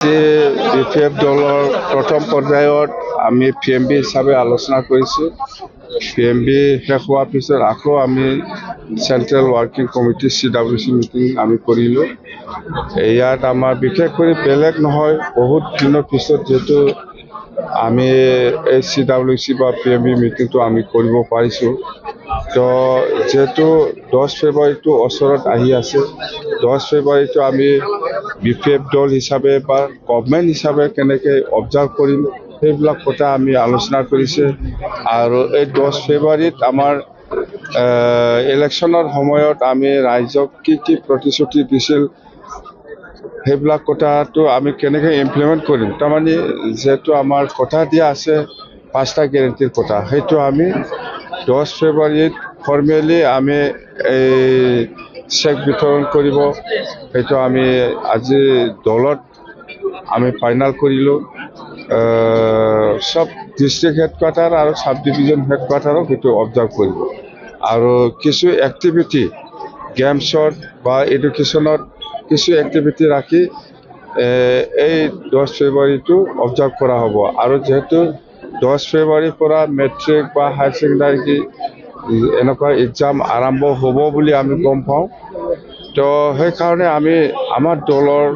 BPF দলৰ প্ৰথম পৰ্যায়ত আমি PMB হিচাপে আলোচনা কৰিছোঁ। PMB শেষ হোৱাৰ পিছত আকৌ আমি central working committee CWC meeting আমি কৰিলোঁ। ইয়াত আমাৰ বিশেষ কৰি বেলেগ নহয়, বহুত দিনৰ পিছত যেহেতু আমি এই CWC বা PMB মিটিংটো আমি কৰিব পাৰিছোঁ। তো যেহেতু 10 ফেব্ৰুৱাৰীটো ওচৰত আহি আছে, 10 ফেব্ৰুৱাৰীটো আমি বিপিএফ দল হিচাপে বা গভৰ্ণমেণ্ট হিচাপে কেনেকৈ অবজাৰ্ভ কৰিম সেইবিলাক কথা আমি আলোচনা কৰিছে। আৰু এই 10 ফেব্ৰুৱাৰীত আমাৰ ইলেকশ্যনৰ সময়ত আমি ৰাইজক কি কি প্ৰতিশ্ৰুতি দিছিল সেইবিলাক কথাটো আমি কেনেকৈ ইমপ্লিমেণ্ট কৰিম। তাৰমানে যেহেতু আমাৰ কথা দিয়া আছে 5টা গেৰেণ্টিৰ কথা, সেইটো আমি 10 ফেব্ৰুৱাৰীত ফৰ্মেলি আমি এই চেক বিতৰণ কৰিব। সেইটো আমি আজি দলত আমি ফাইনেল কৰিলোঁ। সব ডিষ্ট্ৰিক্ট হেডকোৱাৰ্টাৰ আৰু সাব ডিভিজন হেডকোৱাৰ্টাৰক সেইটো অবজাৰ্ভ কৰিব। আৰু কিছু এক্টিভিটি গেমছত বা এডুকেশ্যনত কিছু এক্টিভিটি ৰাখি এই 10 ফেব্ৰুৱাৰীটো অবজাৰ্ভ কৰা হ'ব। আৰু যেহেতু 10 ফেব্ৰুৱাৰীৰ পৰা মেট্ৰিক বা হায়াৰ ছেকেণ্ডাৰী এনেকুৱা এক্সাম আৰম্ভ হ'ব বুলি আমি গম পাওঁ। তো সেইকাৰণে আমি আমাৰ দলৰ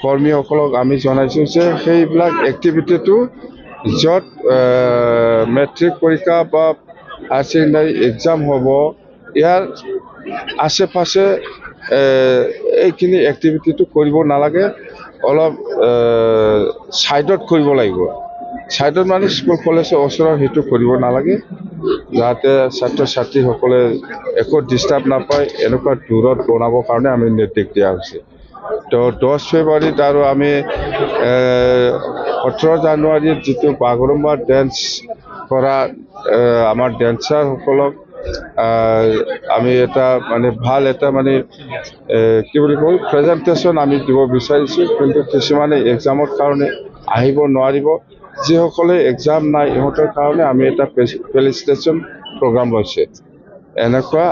কৰ্মীসকলক আমি জনাইছোঁ যে সেইবিলাক এক্টিভিটিটো য'ত মেট্ৰিক পৰীক্ষা বা হায়াৰ ছেকেণ্ডাৰী এক্সাম হ'ব, ইয়াৰ আশে পাশে এইখিনি এক্টিভিটিটো কৰিব নালাগে, অলপ ছাইডত কৰিব লাগিব। ছাইডত মানে স্কুল কলেজৰ ওচৰত সেইটো কৰিব নালাগে, যাতে ছাত্ৰ ছাত্ৰীসকলে একো ডিষ্টাৰ্ব নাপায়, এনেকুৱা দূৰত বনাবৰ কাৰণে আমি নিৰ্দেশ দিয়া হৈছে। তো 10 ফেব্ৰুৱাৰীত আৰু আমি 18 জানুৱাৰীত যিটো বাগৰুম্বা ডেন্স কৰা আমাৰ ডেন্সাৰসকলক আমি এটা মানে ভাল এটা মানে কি বুলি কয় প্ৰেজেণ্টেশ্যন আমি দিব বিচাৰিছোঁ। কিন্তু কিছুমানে এক্সামৰ কাৰণে আহিব নোৱাৰিব, যিসকলে এক্সাম নাই ইহঁতৰ কাৰণে আমি এটা ফেলিচিটেশ্যন প্ৰগ্ৰাম লৈছে এনেকুৱা।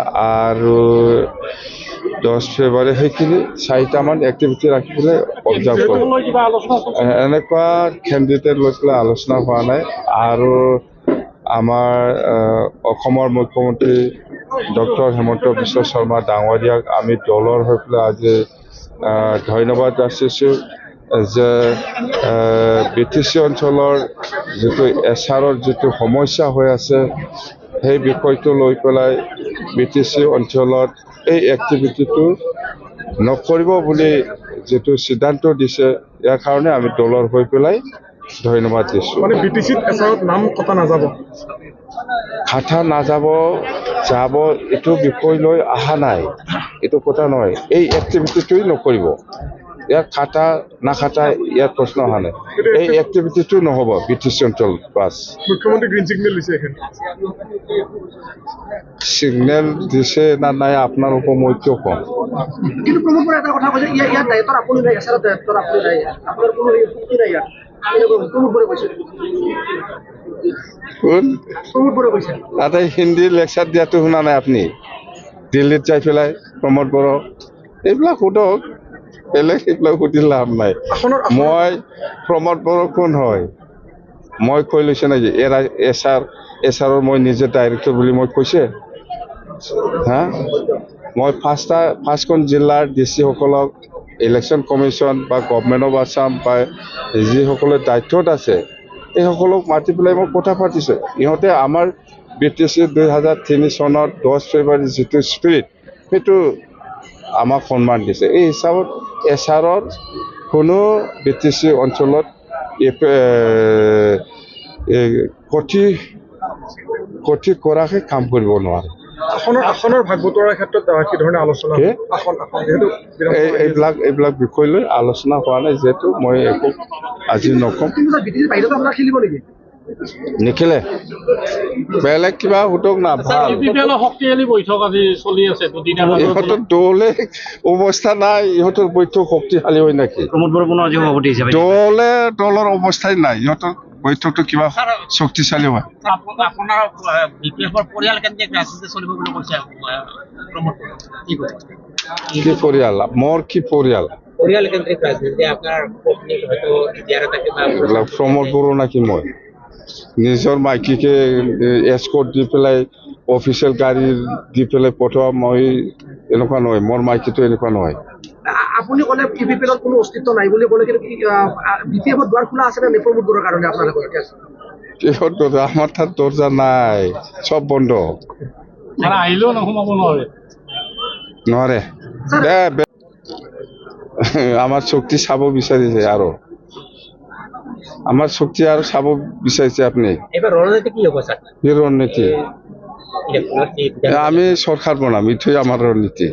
আৰু 10 ফেব্ৰুৱাৰী সেইখিনি 4টামান এক্টিভিটি ৰাখি পেলাই অবজাৰ্ভ কৰোঁ। এনেকুৱা কেণ্ডিডেট লৈ পেলাই আলোচনা হোৱা নাই। আৰু আমাৰ অসমৰ মুখ্যমন্ত্ৰী ডক্টৰ হিমন্ত বিশ্ব শৰ্মা ডাঙৰীয়াক আমি দলৰ হৈ পেলাই আজি ধন্যবাদ যাচিছোঁ যে BTC অঞ্চলৰ যিটো এছাৰৰ যিটো সমস্যা হৈ আছে সেই বিষয়টো লৈ পেলাই BTC অঞ্চলত এই এক্টিভিটিটো নকৰিব বুলি যিটো সিদ্ধান্ত দিছে, ইয়াৰ কাৰণে আমি দলৰ হৈ পেলাই ধন্যবাদ দিছোঁ। মানে BTCত এছাৰত নাম কটা নাযাব, খাটা নাযাব, যাব এইটো বিষয় লৈ অহা নাই, এইটো কথা নহয়। এই এক্টিভিটিটোই নকৰিব, ইয়াৰ খাটা নাখাটা ইয়াৰ প্ৰশ্ন অহা নাই। এই এক্টিভিটিটো নহ'ব BTC অঞ্চল বাছ। মুখ্যমন্ত্ৰী গ্ৰীণ চিগনেল দিছে, এখন সিগনেল দিছে না নাই আপোনাৰ উপমৈত্য কম। কিন্তু প্ৰমোদ বৰাই এটা কথা কৈছে, ইয়াৰ দায়িত্বত আপুনি নাই, এছাৰৰ দায়িত্বত আপুনি নাই, আপোনাৰ কোনো শক্তি নাই ইয়াত। প্ৰমোদ বৰাই কৈছে, প্ৰমোদ বৰাই কৈছে তাতে হিন্দী লেকচাৰ দিয়াটো শুনা নাই আপুনি? দিল্লীত যাই পেলাই প্ৰমোদ বড়ো এইবিলাক সোধক, বেলেগ এইবিলাক সুধি লাভ নাই। মই প্ৰমোদ বড়ো কোন হয় মই কৈ লৈছে নেকি? এছাৰৰ মই নিজে ডাইৰেক্টৰ বুলি মই কৈছে হা? মই পাঁচখন জিলাৰ ডিচিসকলক ইলেকশ্যন কমিশ্যন বা গভৰ্ণমেণ্ট অফ আছাম বা যিসকলে দায়িত্বত আছে এইসকলক মাতি পেলাই মই কথা পাতিছোঁ। ইহঁতে আমাৰ BTC 2003 চনত 10 ফেব্ৰুৱাৰী যিটো স্পিৰিট সেইটো আমাক সন্মান দিছে। এই হিচাপত এছাৰৰ কোনো BTC অঞ্চলত কঠি কৰাকে কাম কৰিব নোৱাৰে। আসনৰ ভাগ বতৰাৰ ক্ষেত্ৰত কি ধৰণে আলোচনা এইবিলাক বিষয় লৈ আলোচনা হোৱা নাই, যিহেতু মই একো আজি নকম। নিখিলে বেলেগ কিবা সোধক না। শক্তিশালী বৈঠক আজি চলি আছে, ইহঁতৰ দলে অৱস্থা নাই, ইহঁতৰ বৈঠক শক্তিশালী হয় নেকি? দলৰ অৱস্থাই নাই, ইহঁতৰ বৈঠকটো কিবা শক্তিশালী হয়। আপোনাৰ পৰিয়াল কেন্দ্ৰিক ৰাজনীতি চলিব বুলি কৈছে কি পৰিয়াল? মোৰ কি পৰিয়াল? পৰিয়ালকেন্দ্ৰিক ৰাজনীতি আপোনাৰ পত্নীক হয়তো দিয়াৰ এটা কিবা এইবিলাক প্ৰমোদ বড়ো নাকি মই নিজৰ মাইকীকে এস্কৰ্ট দি পেলাই অফিচিয়েল গাড়ী দি পেলাই পঠোৱা মই এনেকুৱা নহয়, মোৰ মাইকীটো এনেকুৱা নহয়। আপুনি ক'লে ইউপিপিএলৰ কোনো অস্তিত্ব নাই বুলি ক'লে, কিন্তু বিপিএফত দুৱাৰ খোলা আছে নে প্ৰমোদ বড়োৰ কাৰণে আপোনালোকৰ এতিয়া? কিহৰ দৰ্জা? আমাৰ তাত দৰ্জা নাই, চব বন্ধ। মানে আহিলেও নোসোমাব নোৱাৰে। নোৱাৰে। আমাৰ শক্তি চাব বিচাৰিছে আৰু আমাৰ শক্তি আৰু চাব বিচাৰিছে আপুনি। এইবাৰ ৰণনীতি কি হ'ব ছাৰ? কি ৰণনীতি? ইলেকশ্যনত কি আমি চৰকাৰ বনাম, এইটোৱে আমাৰ ৰণনীতি।